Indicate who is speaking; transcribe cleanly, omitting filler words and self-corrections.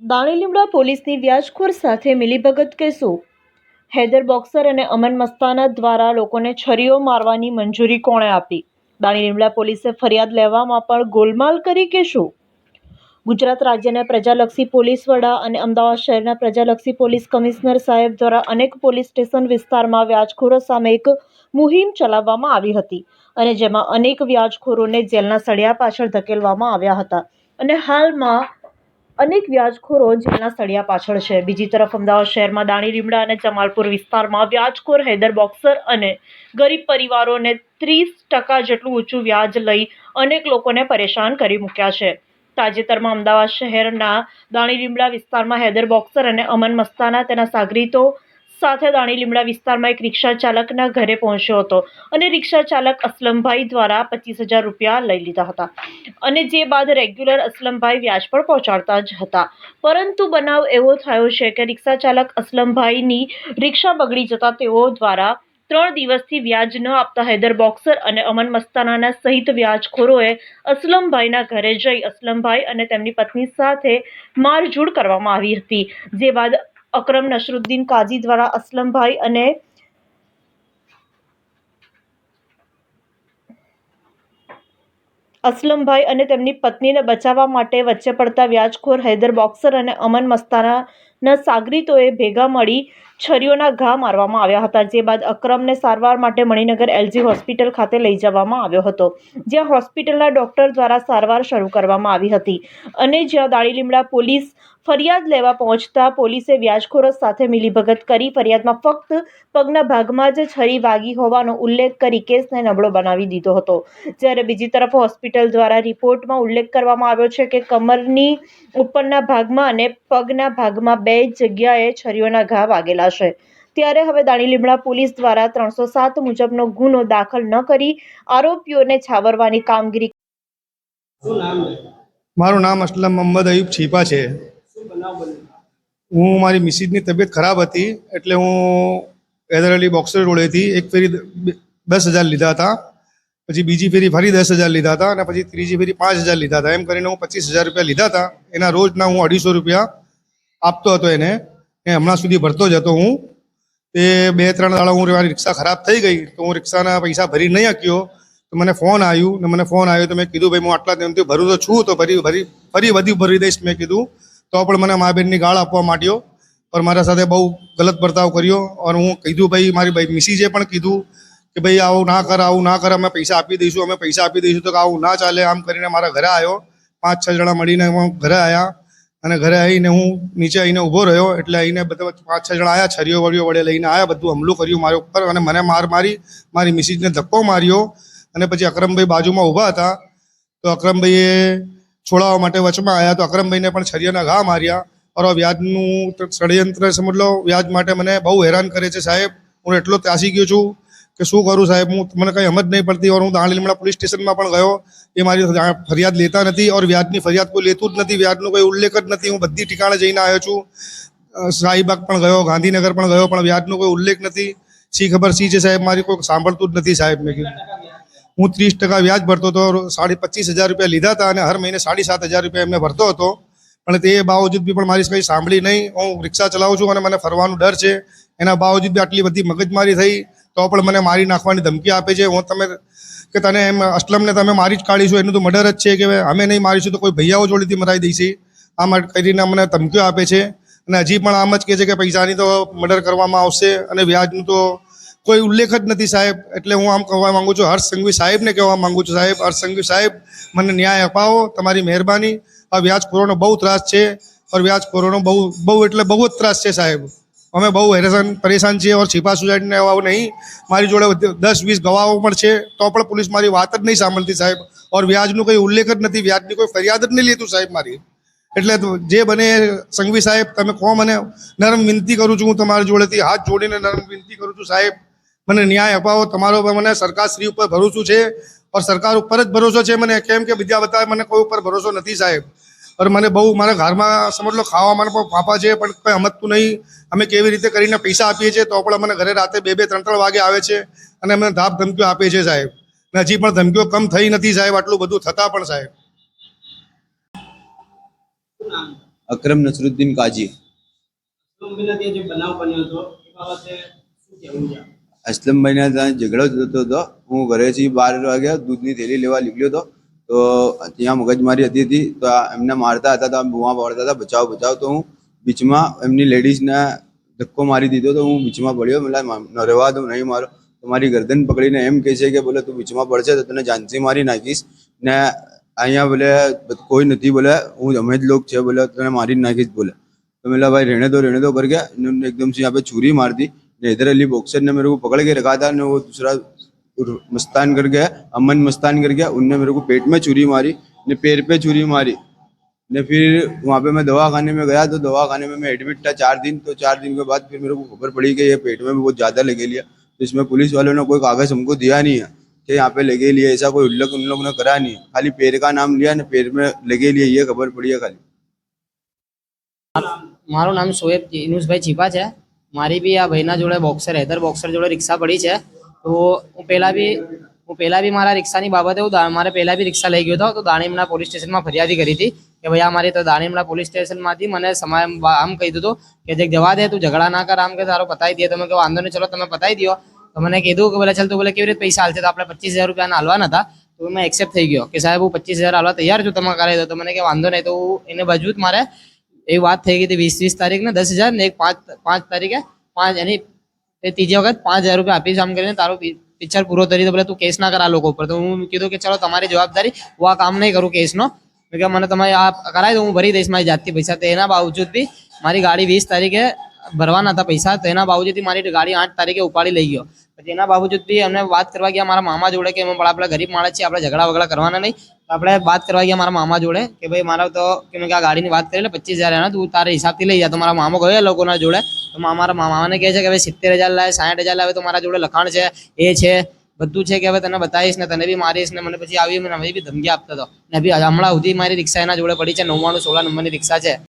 Speaker 1: દાણીલીમડા પોલીસની વ્યાજખોર સાથે મિલીભગત કેસો. હૈદર બોક્સર અને અમન મસ્તાના દ્વારા લોકોને છરીઓ મારવાની મંજૂરી કોણે આપી? દાણીલીમડા પોલીસે ફરિયાદ લેવામાં પણ ગોલમાલ કરી કેસો. ગુજરાત રાજ્યના પ્રજાલક્ષી પોલીસ વડા અને અમદાવાદ શહેરના પ્રજાલક્ષી પોલીસ કમિશનર સાહેબ દ્વારા અનેક પોલીસ સ્ટેશન વિસ્તારમાં વ્યાજખોરો સામે એક મુહિમ ચલાવવામાં આવી હતી અને જેમાં અનેક વ્યાજખોરોને જેલના સળિયા પાછળ ધકેલવામાં આવ્યા હતા અને હાલમાં અનેક વ્યાજખોરો જેલના સળિયા પાછળ છે. બીજી તરફ અમદાવાદ શહેરમાં દાણીલીમડા અને જમાલપુર વિસ્તારમાં વ્યાજખોર હૈદર બોક્સર અને ગરીબ પરિવારોને 30% જેટલું ઊંચું વ્યાજ લઈ અનેક લોકોને પરેશાન કરી મૂક્યા છે. તાજેતરમાં અમદાવાદ શહેરના દાણીલીમડા વિસ્તારમાં હૈદર બોક્સર અને અમન મસ્તાના તેના સાગરીતો સાથે દાણીલીમડા વિસ્તારમાં એક રિક્ષા ચાલકના ઘરે પહોંચ્યો હતો અને રિક્ષા ચાલક અસલમભાઈ દ્વારા 25,000 રૂપિયા લઈ લીધા હતા અને જે બાદ રેગ્યુલર અસલમભાઈ વ્યાજ પર પહોંચાડતા જ હતા. પરંતુ બનાવ એવો થયો છે કે રિક્ષા ચાલક અસલમભાઈની રિક્ષા બગડી જતા તેઓ દ્વારા 3 દિવસથી વ્યાજ ન આપતા હૈદર બોક્સર અને અમન મસ્તાના સહિત વ્યાજખોરોએ અસલમભાઈના ઘરે જઈ અસલમભાઈ અને તેમની પત્ની સાથે મારઝૂડ કરવામાં આવી હતી. જે બાદ અકરમ નસરુદ્દીન કાજી દ્વારા અસલમભાઈ અને તેમની પત્નીને બચાવવા માટે વચ્ચે પડતા વ્યાજખોર હૈદર બોક્સર અને અમન મસ્તાના સાગરીતોએ ભેગા મળી છરીઓના ઘા મારવામાં આવ્યા હતા. જે બાદ અકરમને સારવાર માટે મણિનગર એલજી હોસ્પિટલ ખાતે લઈ જવામાં આવ્યો હતો, જ્યાં હોસ્પિટલના ડોક્ટર દ્વારા સારવાર શરૂ કરવામાં આવી હતી અને જ્યાં દાણીલીમડા પોલીસ ફરિયાદ લેવા પહોંચતા પોલીસે વ્યાજખોરો સાથે મિલીભગત કરી ફરિયાદમાં ફક્ત પગના ભાગમાં જ છરી વાગી હોવાનો ઉલ્લેખ કરી કેસને નબળો બનાવી દીધો હતો. જ્યારે બીજી તરફ હોસ્પિટલ દ્વારા રિપોર્ટમાં ઉલ્લેખ કરવામાં આવ્યો છે કે કમરની ઉપરના ભાગમાં અને પગના ભાગમાં 2 જગ્યાએ છરીઓના ઘા વાગેલા છે. ત્યારે હવે દાણીલીમડા પોલીસ દ્વારા 307 મુજબનો ગુનો દાખલ ન કરી આરોપીઓને છાવરવાની કામગીરી.
Speaker 2: મારું નામ અસલમ મોહમ્મદ અયુબ છીપા છે. હું મારી મિસિસની તબિયત ખરાબ હતી એટલે હું હૈદર અલી બોક્સર રોડેથી એક ફેરી 10,000 લીધા હતા, પછી બીજી ફેરી ફરી 10,000 લીધા હતા અને પછી ત્રીજી ફેરી 5,000 લીધા હતા. એમ કરીને હું 25,000 રૂપિયા લીધા હતા. એના રોજના હું 250 રૂપિયા આપતો હતો એને. એ હમણાં સુધી ભરતો જ હતો હું. તે 2-3 દાડા મારી રિક્ષા ખરાબ થઈ ગઈ તો હું રિક્ષાના પૈસા ભરી નહીં શક્યો. તો મને ફોન આવ્યો તો મેં કીધું ભાઈ હું આટલા ટાઈમથી ભરું તો છું તો ફરી વધુ ભરી દઈશ મેં કીધું. તો પણ મને મા બહેનની ગાળ આપવા માંડ્યો और મારા સાથે બહુ ગલત વર્તાવ કર્યો. और હું કીધું ભાઈ મારી મિસીસે પણ કીધું કે ભાઈ આવું ના કર, અમે પૈસા આપી દઈશું તો આવું ના ચાલે. આમ કરીને મારા ઘરે આવ્યો. 5-6 જણા મળીને હું ઘરે આવ્યા અને ઘરે આવીને હું નીચે આવીને ઊભો રહ્યો એટલે આવીને બધા 5-6 જણા આવ્યા, છરીઓ વળીઓ વડે લઈને આવ્યા, બધું હુમલો કર્યું મારા ઉપર અને મને મારી મિસીસને ધક્કો માર્યો. અને પછી અકરમભાઈ બાજુમાં ઊભા હતા તો અકરમભાઈએ છોડાવવા માટે વચમાં આવ્યા તો અકરમભાઈને પણ છરીઓના ઘા માર્યા. और વ્યાજનું ષડયંત્ર સમજ લો, વ્યાજ માટે મને બહુ હેરાન કરે છે સાહેબ. હું એટલો ત્રાસી ગયો છું કે શું કરું સાહેબ, મને કંઈ સમજ નહીં પડતી. और હું દાણીલીમડા પોલીસ સ્ટેશનમાં પણ ગયો, એ મારી ફરિયાદ લેતા નથી और વ્યાજની ફરિયાદ કોઈ લેતું જ નથી, વ્યાજનો કોઈ ઉલ્લેખ જ નથી. હું બધી ઠिकाણે જઈને આવ્યો છું, શાહીબાગ પણ ગયો, ગાંધીનગર પણ ગયો, પણ વ્યાજનો કોઈ ઉલ્લેખ નથી. શી ખબર શી છે સાહેબ, મારી કોઈ સાંભળતું જ નથી સાહેબ. મેં કીધું હું 30% વ્યાજ ભરતો હતો, 25,000 રૂપિયા લીધા હતા અને હર મહિને 7,500 રૂપિયા એમને ભરતો હતો. પણ તે બાવજૂદ બી પણ મારી કંઈ સાંભળી નહીં. હું રિક્ષા ચલાવું છું અને મને ફરવાનો ડર છે, એના બાવજૂદ બી આટલી બધી મગજમારી થઈ તો પણ મને મારી નાખવાની ધમકી આપે છે. તને એમ અસલમને તમે મારી જ કાઢીશું, એનું તો મર્ડર જ છે કે અમે નહીં મારીશું તો કોઈ ભૈયાઓ જોડેથી મરાવી દઈશે. આમ કરીને મને ધમકીઓ આપે છે અને હજી પણ આમ જ કહે છે કે પૈસાની તો મર્ડર કરવામાં આવશે અને વ્યાજનું તો કોઈ ઉલ્લેખ જ નથી સાહેબ. એટલે હું આમ કહેવા માગું છું, હર્ષ સંઘવી સાહેબને કહેવા માગું છું, સાહેબ હર્ષ સંઘવી સાહેબ મને ન્યાય અપાવો, તમારી મહેરબાની. આ વ્યાજખોરોનો બહુ ત્રાસ છે और વ્યાજખોરોનો બહુ એટલે બહુ જ ત્રાસ છે સાહેબ. અમે બહુ પરેશાન છીએ और छिपा सोसाइटीને આવું નહીં, મારી જોડે 10-20 ગવાહો પણ છે તો પણ પોલીસ મારી વાત જ નહીં સાંભળતી સાહેબ. और વ્યાજનું કોઈ ઉલ્લેખ જ નથી, વ્યાજની કોઈ ફરિયાદ જ નહીં લેતું સાહેબ મારી. એટલે જે બને સંઘવી સાહેબ તમે કહો, મને નરમ વિનંતી કરું છું, હું તમારી જોડેથી હાથ જોડીને નરમ વિનંતી કરું છું સાહેબ, મને ન્યાય અપાવો. તમારો મને સરકારશ્રી ઉપર ભરોસો છે और સરકાર ઉપર જ ભરોસો છે મને, કેમ કે બીજા બધા મને કોઈ ઉપર ભરોસો નથી સાહેબ. और મને બહુ મારા ઘરમાં સમજ લો ખાવા માટે પણ પાપા છે પણ કંઈ સમજતું નહીં. અમે કેવી રીતે કરીને પૈસા આપીએ છીએ તો પણ અમને ઘરે રાતે 2-2, 3-3 વાગે આવે છે અને અમને ધાક ધમકીઓ આપે છે સાહેબ. અને હજી પણ ધમકીઓ કમ થઈ નથી સાહેબ, આટલું બધું થતાં પણ સાહેબ.
Speaker 3: અકરમ નસરુદ્દીન કાજી.
Speaker 4: અસલમભાઈના ત્યાં જે બનાવ બન્યો હતો એ બાબતે શું કહેવું છે?
Speaker 3: અસલમભાઈના ત્યાં ઝઘડો થતો હતો. હું ઘરેથી 12 વાગ્યા દૂધની થેલી લેવા નીકળ્યો હતો, તો ત્યાં મગજમારી હતી તો એમને મારતા હતા, તો આમ બૂમા પાડતા હતા બચાવ બચાવ. તો હું બીચમાં એમની લેડીઝને ધક્કો મારી દીધો, તો હું બીચમાં પડ્યો. મને રહેવા દો, નહીં મારો. તો મારી ગરદન પકડીને એમ કહે છે કે બોલે તું બીચમાં પડશે તો તને જાનથી મારી નાખીશ, ને અહીંયા બોલે કોઈ નથી, બોલે હું અમે જ લોક છે, બોલે તને મારી નાખીશ बोले. तो मेरा भाई रहने दो करके इन्होंने एकदम से यहाँ पे छुरी मार दी. हैदर अली बॉक्सर ने मेरे को पकड़ के रखा था, ने वो दूसरा मस्तान करके अमन मस्तान करके उनने मेरे को पेट में छुरी मारी, ने पैर पे छुरी मारी. ने फिर वहाँ पे मैं दवाखाने में गया, तो दवाखाने में मैं एडमिट था 4 दिन. तो 4 दिन के बाद फिर मेरे को खबर पड़ी कि ये पेट में बहुत ज़्यादा लगे लिया. तो इसमें पुलिस वालों ने कोई कागज़ हमको दिया नहीं है कि यहाँ पे लगे लिए, ऐसा कोई उल्लेख उन लोगों ने करा नहीं है. खाली पैर का नाम लिया ने पैर में लगे लिए, ये खबर पड़ी है खाली.
Speaker 5: મારું નામ શોએબ ઇનુસભાઈ ચીપા છે. મારી બી આ ભાઈના જોડે બોક્સર હેધર બોક્સર જોડે રિક્ષા પડી છે. તો હું પહેલાં બી મારા રિક્ષાની બાબતે મારે પહેલાં બી રિક્ષા લઈ ગયો હતો, તો દાણીમના પોલીસ સ્ટેશનમાં ફરિયાદી કરી હતી કે ભાઈ આ મારી. તો દાણીમના પોલીસ સ્ટેશનમાંથી મને આમ કહી દીધું કે જે જવા દે, તું ઝઘડા ના કર, આમ કે તારો પતાવી દે. તમે કહો વાંધો નહીં, ચલો તમે પતાવી દો. તો મને કીધું કે બોલે ચાલ તું બોલે કેવી રીતે પૈસા હાલશે, તો આપણે 25,000 રૂપિયા હાલવાના હતા. તો મેં એક્સેપ્ટ થઈ ગયો કે સાહેબ હું 25,000 હાલવા તૈયાર છું, તમે કરાવી દો. તો મને કે વાંધો નહીં. તો એને બાજુ જ મારે એવી વાત થઈ ગઈ હતી 20 તારીખને 10,000 ને 5 તારીખે 5 એની ત્રીજી વખત 5,000 રૂપિયા આપીશ આમ કરીને તારો પિક્ચર પૂરો કરી દો. બોલે તું કેસ ના કર આ લોકો ઉપર. તો હું કીધું કે ચલો તમારી જવાબદારી, હું આ કામ નહીં કરું કેસનો. મેં કે મને તમે આ કરાવી દો, હું ભરી દઈશ મારી જાતથી પૈસા. તો એના બાવજૂદ બી મારી ગાડી 20 તારીખે ભરવાના હતા પૈસા, તો એના બાવજૂદથી મારી ગાડી 8 તારીખે ઉપાડી લઈ ગયો. પછી એના બાવજૂદ બી અમને વાત કરવા ગયા મારા મામા જોડે કે આપણે ગરીબ માણસ છીએ, આપણે ઝઘડા વગડા કરવાના નહીં. તો આપણે વાત કરવા ગયા મારા મામા જોડે કે ભાઈ મારા તો કે મેં આ ગાડીની વાત કરી લે 25,000 એના તું તારા હિસાબથી લઈ જા. તો મારા મામા ગયા લોકોના જોડે, તો મારા મામાને કહે છે કે ભાઈ 70,000 લાવે, 60,000 લાવે. તો મારા જોડે લખાણ છે, એ છે, બધું છે કે હવે તને બતાવીશ ને તને બી મારીશ ને. મને પછી આવી મને બી ધમકી આપતો હતો ને. બી હમણાં સુધી મારી રિક્ષા એના જોડે પડી છે, 99 16 નંબરની રિક્ષા છે.